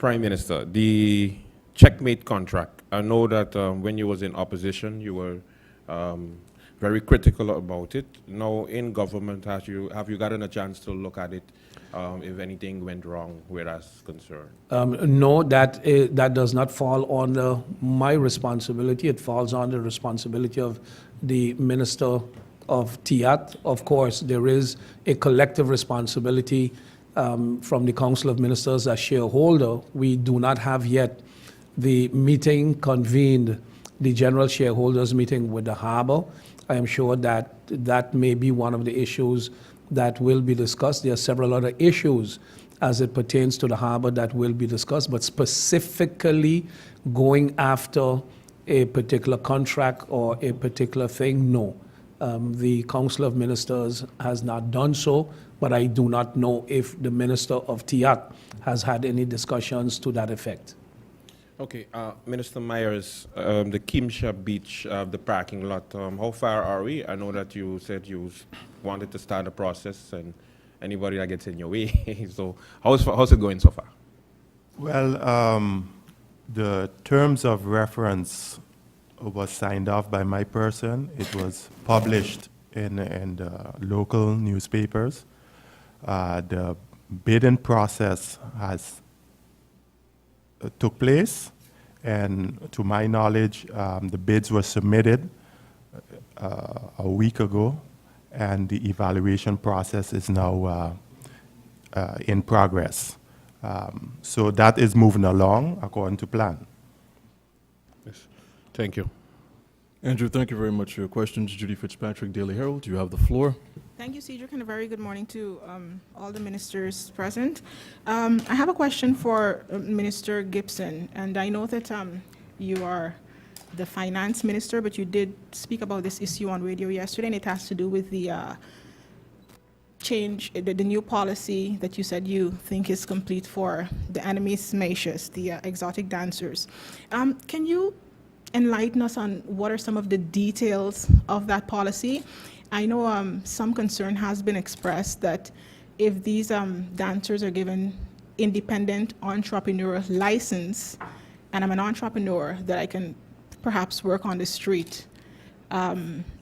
Prime Minister, the checkmate contract. I know that when you was in opposition, you were very critical about it. Now in government, have you gotten a chance to look at it? If anything went wrong where that's concerned? No, that does not fall under my responsibility. It falls on the responsibility of the Minister of TIAT. Of course, there is a collective responsibility from the Council of Ministers as shareholder. We do not have yet the meeting convened, the general shareholders meeting with the Harbour. I am sure that that may be one of the issues that will be discussed. There are several other issues as it pertains to the Harbour that will be discussed, but specifically going after a particular contract or a particular thing, no. The Council of Ministers has not done so, but I do not know if the Minister of TIAT has had any discussions to that effect. Okay, Minister Myers, the Kimsha Beach, the parking lot, how far are we? I know that you said you wanted to start the process and anybody that gets in your way. So how's it going so far? Well, the terms of reference was signed off by my person. It was published in the local newspapers. The bidding process has took place, and to my knowledge, the bids were submitted a week ago, and the evaluation process is now in progress. So that is moving along according to plan. Yes. Thank you. Andrew, thank you very much for your questions. Judy Fitzpatrick, Daily Herald, you have the floor. Thank you, Cedric, and a very good morning to all the ministers present. I have a question for Minister Gibson, and I know that you are the finance minister, but you did speak about this issue on radio yesterday, and it has to do with the change, the new policy that you said you think is complete for the animes macias, the exotic dancers. Can you enlighten us on what are some of the details of that policy? I know some concern has been expressed that if these dancers are given independent entrepreneur license, and I'm an entrepreneur, that I can perhaps work on the street.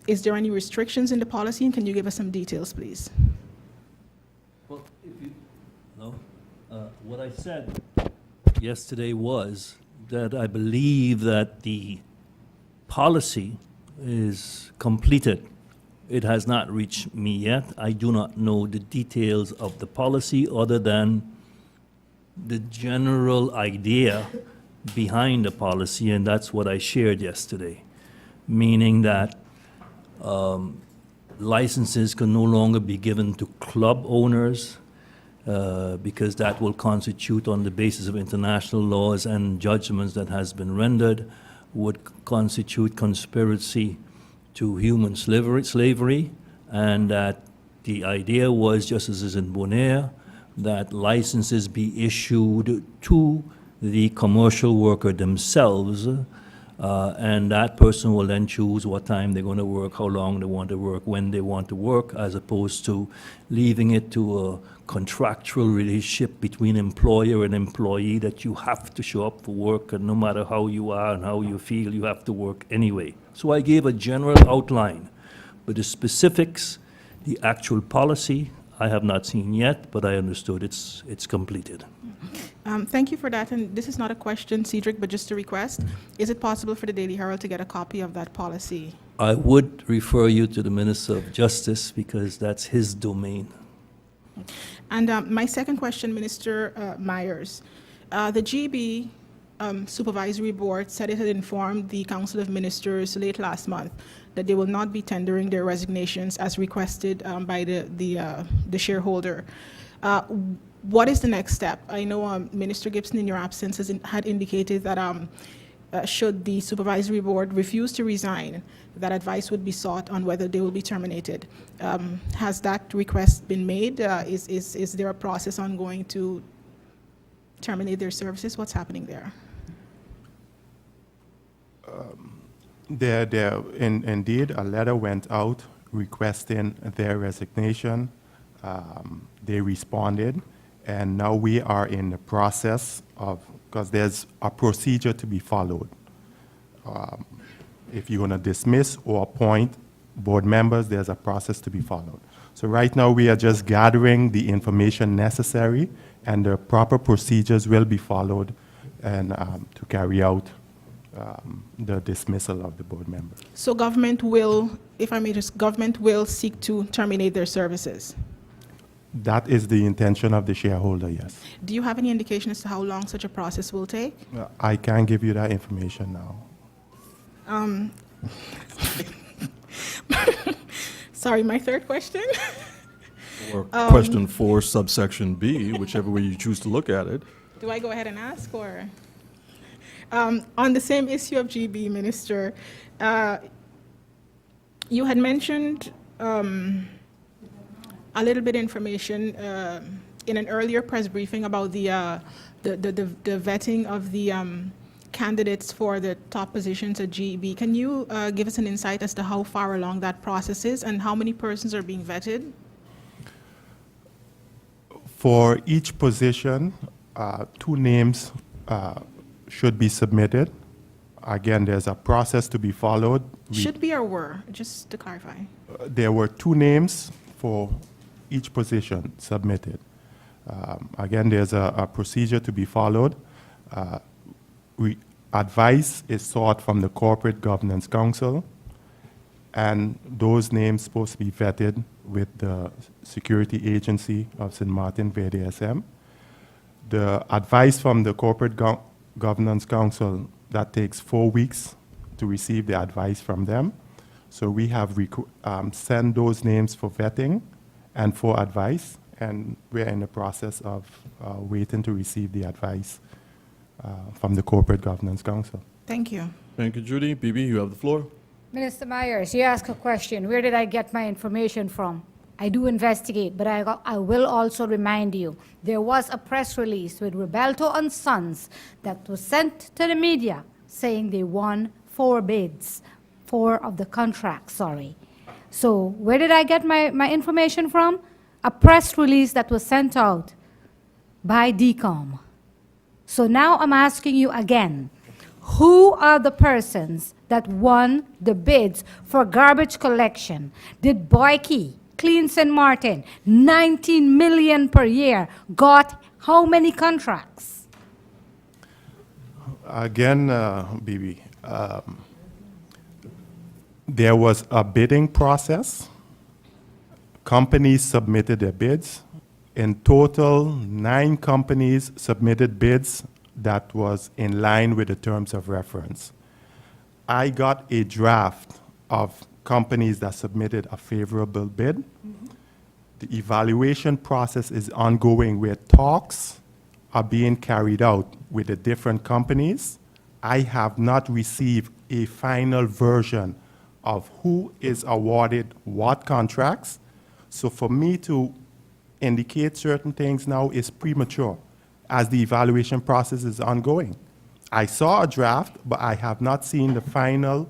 Is there any restrictions in the policy, and can you give us some details, please? Well, what I said yesterday was that I believe that the policy is completed. It has not reached me yet. I do not know the details of the policy other than the general idea behind the policy, and that's what I shared yesterday, meaning that licenses can no longer be given to club owners because that will constitute, on the basis of international laws and judgments that has been rendered, would constitute conspiracy to human slavery, and that the idea was, just as is in Bonaire, that licenses be issued to the commercial worker themselves, and that person will then choose what time they're going to work, how long they want to work, when they want to work, as opposed to leaving it to a contractual relationship between employer and employee that you have to show up for work, and no matter how you are and how you feel, you have to work anyway. So I gave a general outline, but the specifics, the actual policy, I have not seen yet, but I understood it's completed. Thank you for that, and this is not a question, Cedric, but just a request. Is it possible for the Daily Herald to get a copy of that policy? I would refer you to the Minister of Justice because that's his domain. And my second question, Minister Myers. The GB Supervisory Board said it had informed the Council of Ministers late last month that they will not be tendering their resignations as requested by the shareholder. What is the next step? I know Minister Gibson, in your absence, had indicated that should the Supervisory Board refuse to resign, that advice would be sought on whether they will be terminated. Has that request been made? Is there a process ongoing to terminate their services? What's happening there? Indeed, a letter went out requesting their resignation. They responded, and now we are in the process of, because there's a procedure to be followed. If you're going to dismiss or appoint board members, there's a process to be followed. So right now, we are just gathering the information necessary, and the proper procedures will be followed and to carry out the dismissal of the board member. So government will, if I may just, government will seek to terminate their services. That is the intention of the shareholder, yes. Do you have any indication as to how long such a process will take? I can't give you that information now. Sorry, my third question. Or question 4, subsection B, whichever way you choose to look at it. Do I go ahead and ask, or? On the same issue of GB, Minister, you had mentioned a little bit information in an earlier press briefing about the vetting of the candidates for the top positions at GB. Can you give us an insight as to how far along that process is and how many persons are being vetted? For each position, 2 names should be submitted. Again, there's a process to be followed. Should be or were, just to clarify. There were 2 names for each position submitted. Again, there's a procedure to be followed. Advice is sought from the Corporate Governance Council, and those names supposed to be vetted with the security agency of St. Martin, VDSM. The advice from the Corporate Governance Council, that takes 4 weeks to receive the advice from them. So we have sent those names for vetting and for advice, and we're in the process of waiting to receive the advice from the Corporate Governance Council. Thank you. Thank you, Judy. Bibi, you have the floor. Minister Myers, you asked a question, where did I get my information from? I do investigate, but I will also remind you, there was a press release with Rebelto and Sons that was sent to the media saying they won 4 bids, 4 of the contracts, sorry. So where did I get my information from? A press release that was sent out by DCOM. So now I'm asking you again, who are the persons that won the bids for garbage collection? Did Boyke, Clean St. Martin, 19 million per year, got how many contracts? Again, Bibi, there was a bidding process. Companies submitted their bids. In total, 9 companies submitted bids that was in line with the terms of reference. I got a draft of companies that submitted a favorable bid. Mm-hmm. The evaluation process is ongoing where talks are being carried out with the different companies. I have not received a final version of who is awarded what contracts. So for me to indicate certain things now is premature, as the evaluation process is ongoing. I saw a draft, but I have not seen the final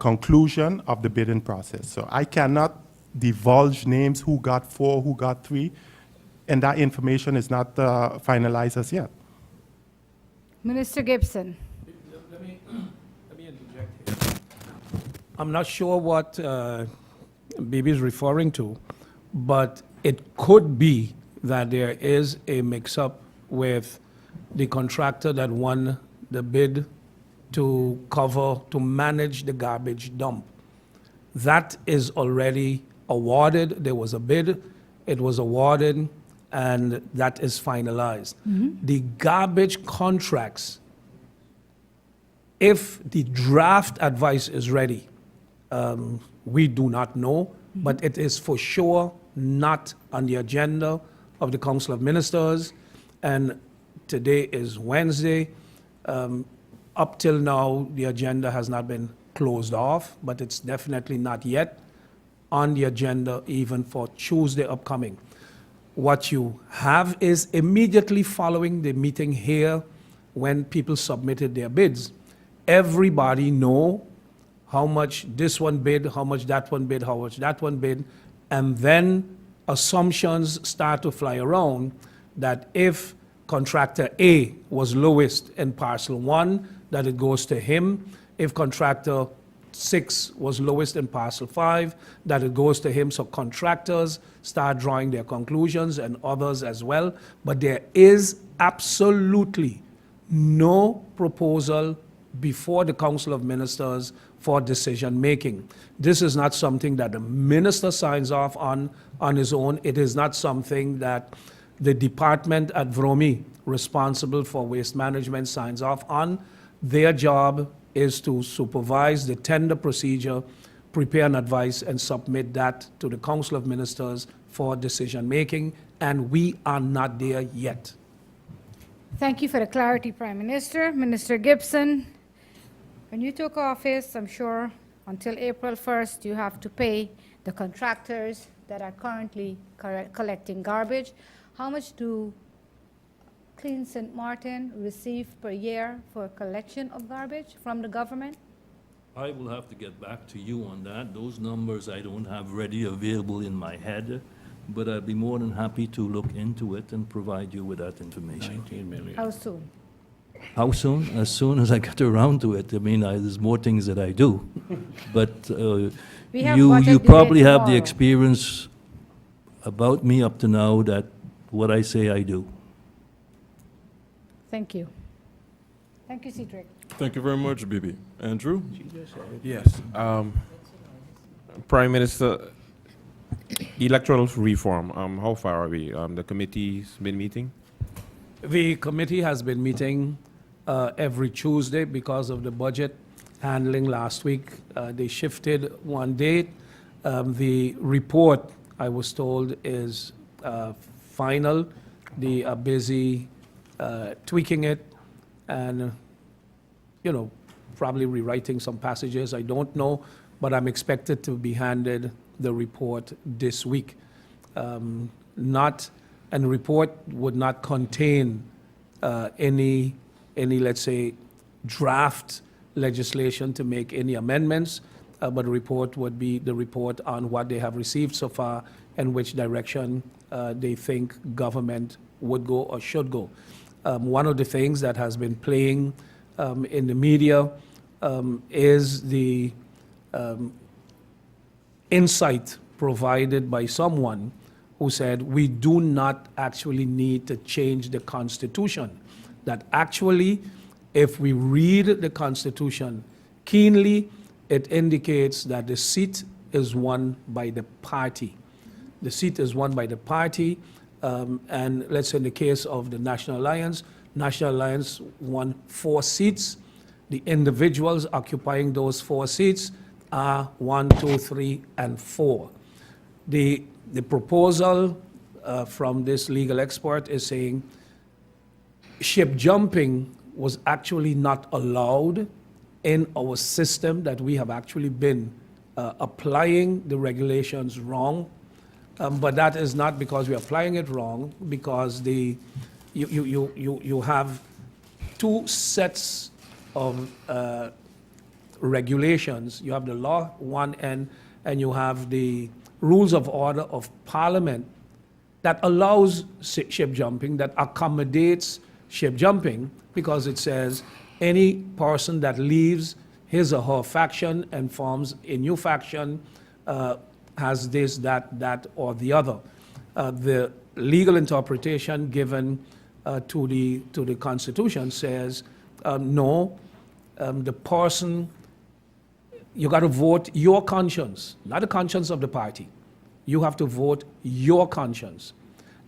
conclusion of the bidding process. So I cannot divulge names, who got 4, who got 3, and that information is not finalized as yet. Minister Gibson. Let me interject here. I'm not sure what Bibi is referring to, but it could be that there is a mix-up with the contractor that won the bid to manage the garbage dump. That is already awarded. There was a bid, it was awarded, and that is finalized. Mm-hmm. The garbage contracts, if the draft advice is ready, we do not know, but it is for sure not on the agenda of the Council of Ministers, and today is Wednesday. Up till now, the agenda has not been closed off, but it's definitely not yet on the agenda even for Tuesday upcoming. What you have is immediately following the meeting here, when people submitted their bids, everybody know how much this one bid, how much that one bid, how much that one bid, and then assumptions start to fly around that if contractor A was lowest in parcel 1, that it goes to him. If contractor 6 was lowest in parcel 5, that it goes to him. So contractors start drawing their conclusions and others as well. But there is absolutely no proposal before the Council of Ministers for decision-making. This is not something that the minister signs off on his own. It is not something that the department at VROMI, responsible for waste management, signs off on. Their job is to supervise the tender procedure, prepare an advice, and submit that to the Council of Ministers for decision-making, and we are not there yet. Thank you for the clarity, Prime Minister. Minister Gibson, when you took office, I'm sure until April 1st, you have to pay the contractors that are currently collecting garbage. How much do Clean St. Martin receive per year for collection of garbage from the government? I will have to get back to you on that. Those numbers I don't have ready available in my head, but I'd be more than happy to look into it and provide you with that information. 19 million. How soon? How soon? As soon as I get around to it. I mean, there's more things that I do. But We have you budget debate probably have the tomorrow. experience about me up to now that what I say I do. Thank you. Thank you, Cedric. Thank you very much, Bibi. Andrew? Yes. Prime Minister, electoral reform, how far are we? The committee's been meeting? The committee has been meeting every Tuesday because of the budget handling last week. They shifted one date. The report, I was told, is final. They are busy tweaking it and, probably rewriting some passages. I don't know, but I'm expected to be handed the report this week. And the report would not contain any, let's say, draft legislation to make any amendments, but the report would be the report on what they have received so far and which direction they think government would go or should go. One of the things that has been playing in the media is the insight provided by someone who said we do not actually need to change the Constitution. That actually, if we read the Constitution keenly, it indicates that the seat is won by the party. The seat is won by the party, and let's say in the case of the National Alliance won 4 seats. The individuals occupying those 4 seats are 1, 2, 3, and 4. The proposal from this legal expert is saying ship jumping was actually not allowed in our system, that we have actually been applying the regulations wrong. But that is not because we're applying it wrong, because you have 2 sets of regulations. You have the law one end, and you have the rules of order of Parliament that allows ship jumping, that accommodates ship jumping, because it says any person that leaves his or her faction and forms a new faction has this, that, or the other. The legal interpretation given to the Constitution says no, the person, you got to vote your conscience, not the conscience of the party. You have to vote your conscience.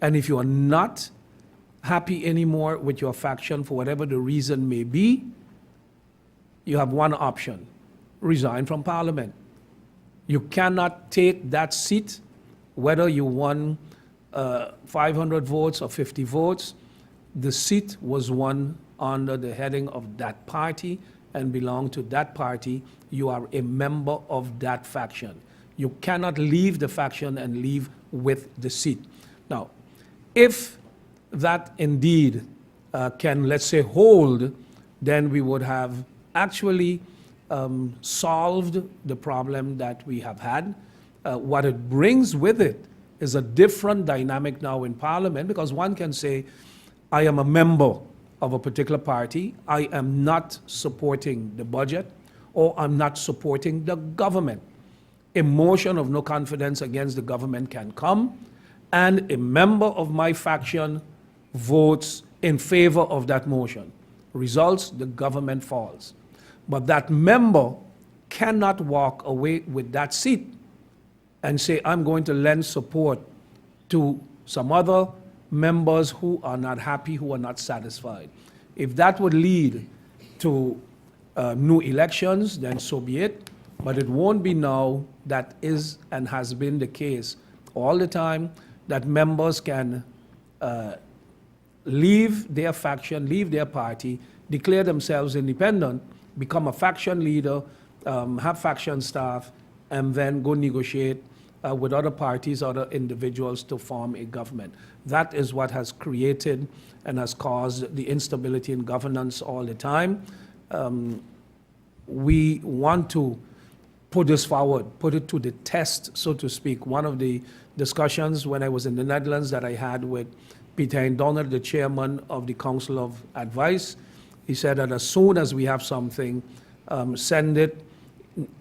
And if you are not happy anymore with your faction for whatever the reason may be, you have one option: resign from Parliament. You cannot take that seat, whether you won 500 votes or 50 votes. The seat was won under the heading of that party and belong to that party. You are a member of that faction. You cannot leave the faction and leave with the seat. Now, if that indeed can, let's say, hold, then we would have actually solved the problem that we have had. What it brings with it is a different dynamic now in Parliament, because one can say, I am a member of a particular party, I am not supporting the budget, or I'm not supporting the government. A motion of no confidence against the government can come, and a member of my faction votes in favor of that motion. Results, the government falls. But that member cannot walk away with that seat and say, I'm going to lend support to some other members who are not happy, who are not satisfied. If that would lead to new elections, then so be it. But it won't be now. That is and has been the case all the time, that members can leave their faction, leave their party, declare themselves independent, become a faction leader, have faction staff, and then go negotiate with other parties, other individuals to form a government. That is what has created and has caused the instability in governance all the time. We want to put this forward, put it to the test, so to speak. One of the discussions when I was in the Netherlands that I had with Peter Donner, the chairman of the Council of Advice, he said that as soon as we have something, send it,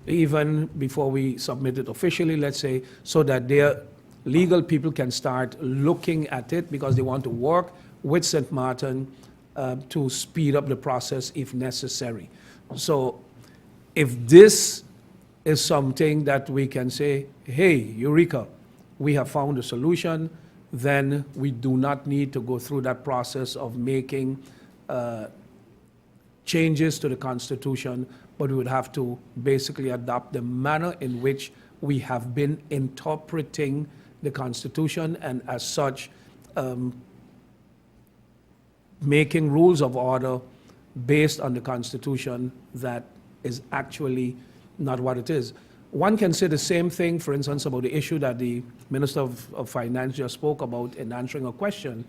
even before we submit it officially, let's say, so that their legal people can start looking at it, because they want to work with St. Martin to speed up the process if necessary. So if this is something that we can say, hey, Eureka, we have found a solution, then we do not need to go through that process of making changes to the Constitution, but we would have to basically adopt the manner in which we have been interpreting the Constitution, and as such, making rules of order based on the Constitution that is actually not what it is. One can say the same thing, for instance, about the issue that the Minister of Finance just spoke about in answering a question.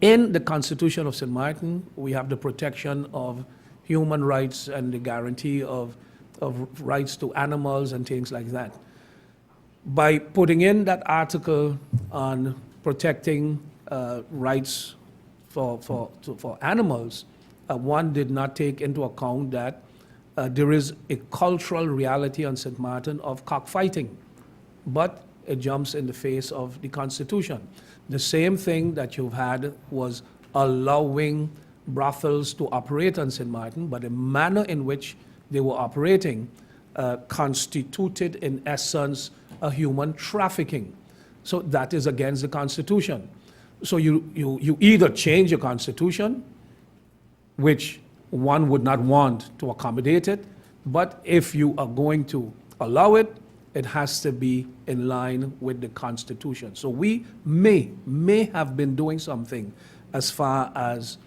In the Constitution of St. Martin, we have the protection of human rights and the guarantee of rights to animals and things like that. By putting in that article on protecting rights for animals, one did not take into account that there is a cultural reality on St. Martin of cockfighting, but it jumps in the face of the Constitution. The same thing that you've had was allowing brothels to operate on St. Martin, but the manner in which they were operating constituted, in essence, a human trafficking. So that is against the Constitution. So you either change your Constitution, which one would not want to accommodate it, but if you are going to allow it, it has to be in line with the Constitution. So we may have been doing something as far as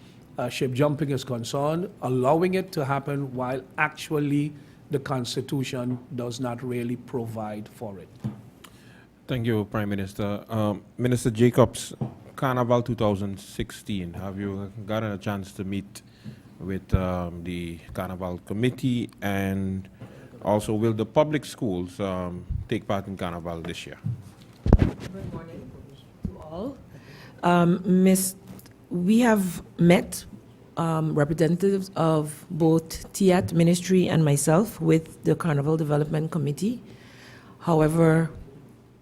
ship jumping is concerned, allowing it to happen while actually the Constitution does not really provide for it. Thank you, Prime Minister. Minister Jacobs, Carnival 2016, have you gotten a chance to meet with the Carnival Committee, and also will the public schools take part in Carnival this year? Good morning to all. We have met representatives of both TIAT Ministry and myself with the Carnival Development Committee. However,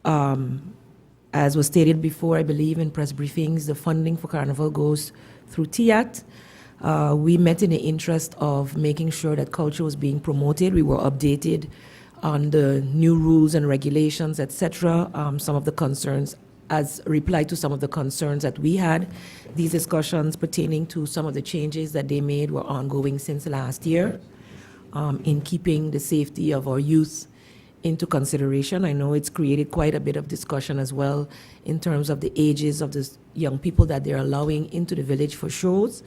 as was stated before, I believe in press briefings, the funding for Carnival goes through TIAT. We met in the interest of making sure that culture was being promoted. We were updated on the new rules and regulations, etc. Some of the concerns, as a reply to some of the concerns that we had. These discussions pertaining to some of the changes that they made were ongoing since last year, in keeping the safety of our youth into consideration. I know it's created quite a bit of discussion as well in terms of the ages of the young people that they're allowing into the village for shows.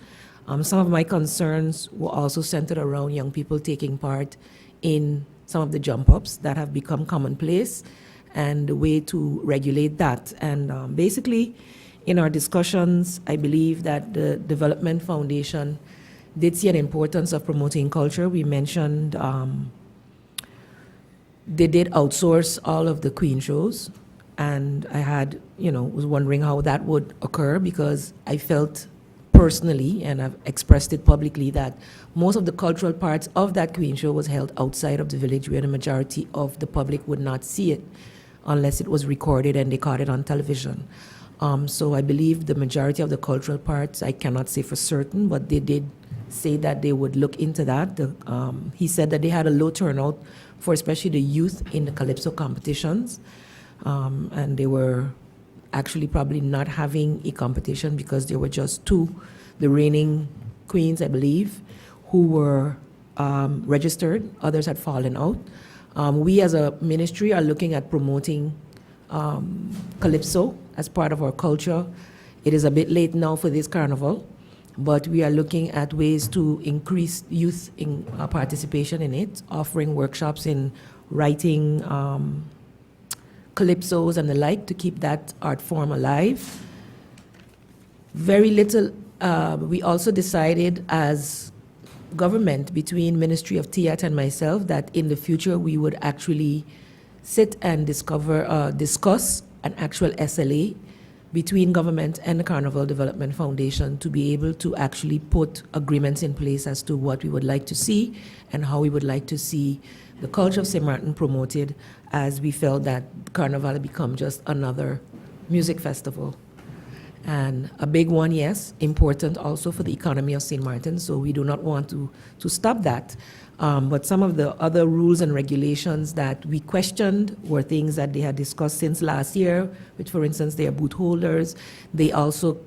Some of my concerns were also centered around young people taking part in some of the jump-ups that have become commonplace, and the way to regulate that. And basically, in our discussions, I believe that the Development Foundation did see an importance of promoting culture. We mentioned they did outsource all of the Queen shows, And I had, was wondering how that would occur because I felt personally, and I've expressed it publicly, that most of the cultural parts of that Queen Show was held outside of the village where the majority of the public would not see it unless it was recorded and they caught it on television. So I believe the majority of the cultural parts, I cannot say for certain, but they did say that they would look into that. He said that they had a low turnout for especially the youth in the Calypso competitions. And they were actually probably not having a competition because there were just two, the reigning queens, I believe, who were registered. Others had fallen out. We as a ministry are looking at promoting Calypso as part of our culture. It is a bit late now for this carnival, but we are looking at ways to increase youth in participation in it, offering workshops in writing calypsos and the like to keep that art form alive. Very little, we also decided as government between Ministry of TIAT and myself that in the future we would actually sit and discuss an actual SLA between government and the Carnival Development Foundation to be able to actually put agreements in place as to what we would like to see and how we would like to see the culture of St. Martin promoted, as we felt that Carnival had become just another music festival. And a big one, yes, important also for the economy of St. Martin, so we do not want to stop that. But some of the other rules and regulations that we questioned were things that they had discussed since last year, which, for instance, they are booth holders. They also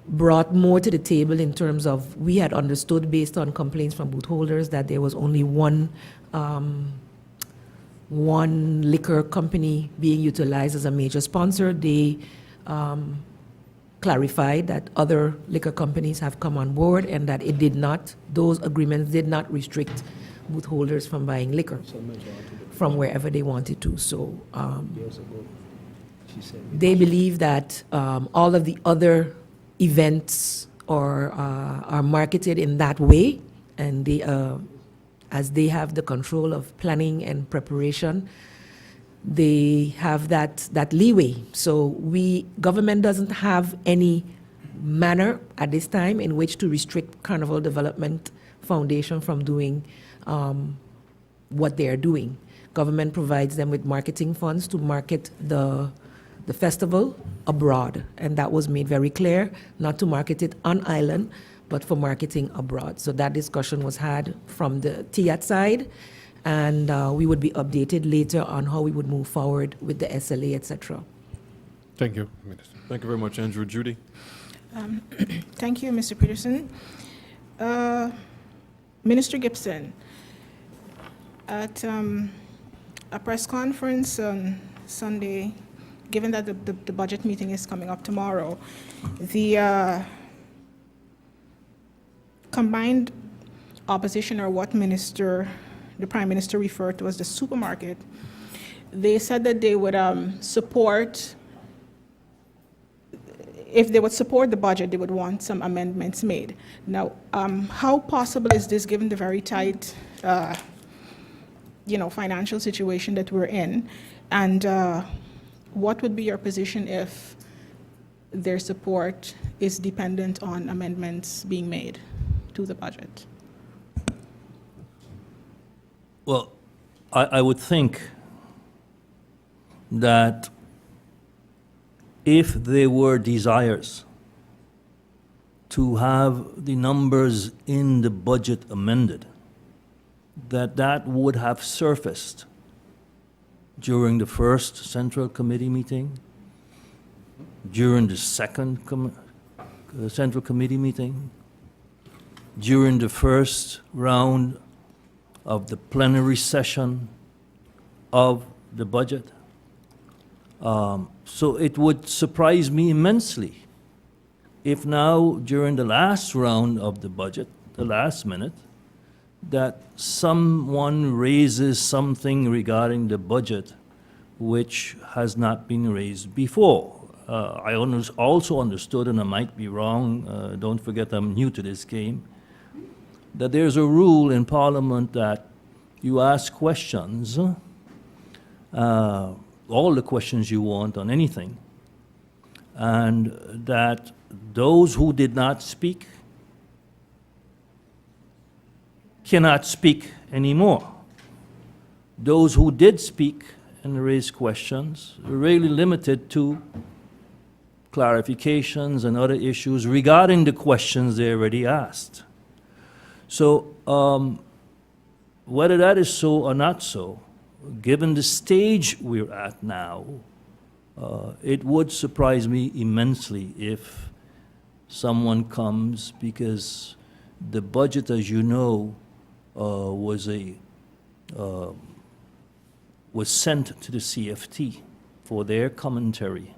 brought more to the table in terms of, we had understood based on complaints from booth holders that there was only one liquor company being utilized as a major sponsor. They clarified that other liquor companies have come on board and that those agreements did not restrict booth holders from buying liquor from wherever they wanted to. So they believe that all of the other events are marketed in that way, and they, as they have the control of planning and preparation, they have that leeway. So government doesn't have any manner at this time in which to restrict Carnival Development Foundation from doing what they are doing. Government provides them with marketing funds to market the festival abroad, and that was made very clear, not to market it on island, but for marketing abroad. So that discussion was had from the TIAT side, and we would be updated later on how we would move forward with the SLA, etc. Thank you, Minister. Thank you very much, Andrew. Judy? Thank you, Mr. Peterson. Minister Gibson, at a press conference on Sunday, given that the budget meeting is coming up tomorrow, the combined opposition, or what the Prime Minister referred to as the supermarket, they said that they would support, if they would support the budget, they would want some amendments made. Now, how possible is this given the very tight financial situation that we're in? And what would be your position if their support is dependent on amendments being made to the budget? Well, I would think that if there were desires to have the numbers in the budget amended, that would have surfaced during the first Central Committee meeting, during the second Central Committee meeting, during the first round of the plenary session of the budget. So it would surprise me immensely if now, during the last round of the budget, the last minute, that someone raises something regarding the budget which has not been raised before. I also understood, and I might be wrong, don't forget I'm new to this game, that there's a rule in Parliament that you ask questions all the questions you want on anything, and that those who did not speak cannot speak anymore. Those who did speak and raise questions are really limited to clarifications and other issues regarding the questions they already asked. So whether that is so or not so, given the stage we're at now, it would surprise me immensely if someone comes, because the budget, as you know, was sent to the CFT for their commentary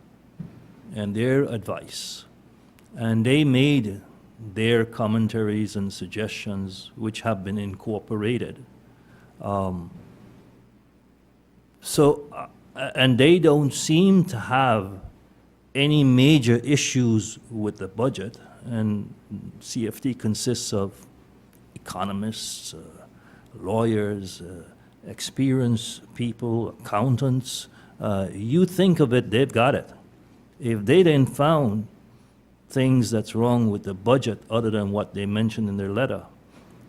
and their advice. And they made their commentaries and suggestions, which have been incorporated. And they don't seem to have any major issues with the budget. And CFT consists of economists, lawyers, experienced people, accountants. You think of it, they've got it. If they then found things that's wrong with the budget other than what they mentioned in their letter,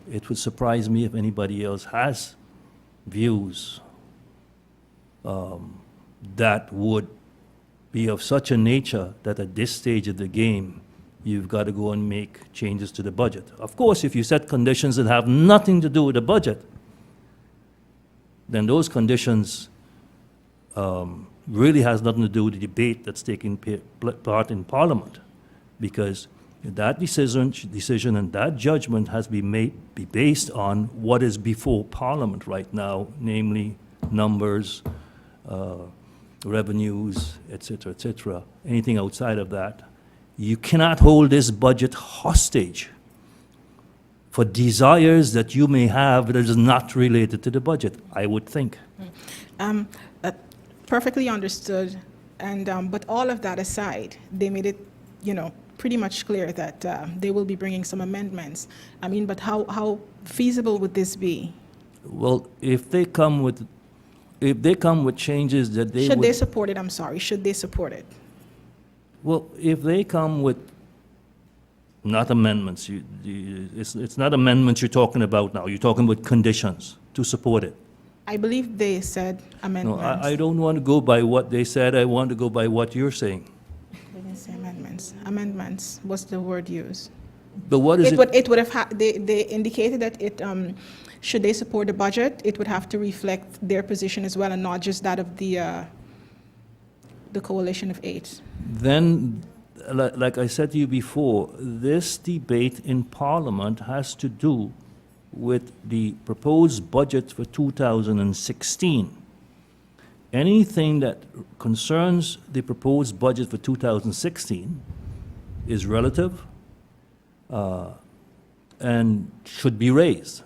it would surprise me if anybody else has views that would be of such a nature that at this stage of the game, you've got to go and make changes to the budget. Of course, if you set conditions that have nothing to do with the budget, then those conditions really has nothing to do with the debate that's taking part in Parliament, because that decision and that judgment has be based on what is before Parliament right now, namely numbers, revenues, et cetera, anything outside of that. You cannot hold this budget hostage for desires that you may have that is not related to the budget, I would think. Perfectly understood. And but all of that aside, they made it, pretty much clear that they will be bringing some amendments. I mean, but how feasible would this be? Well, if they come with changes that they Should would... they support it? I'm sorry. Should they support it? Well, if they come with not amendments, it's not amendments you're talking about now. You're talking about conditions to support it. I believe they said No, amendments. I don't want to go by what they said. I want to go by what you're saying. They didn't say amendments. Amendments was the word used. But what is it? It would have, they indicated that should they support the budget, it would have to reflect their position as well, and not just that of the coalition of 8. Then, like I said to you before, this debate in Parliament has to do with the proposed budget for 2016. Anything that concerns the proposed budget for 2016 is relative and should be raised.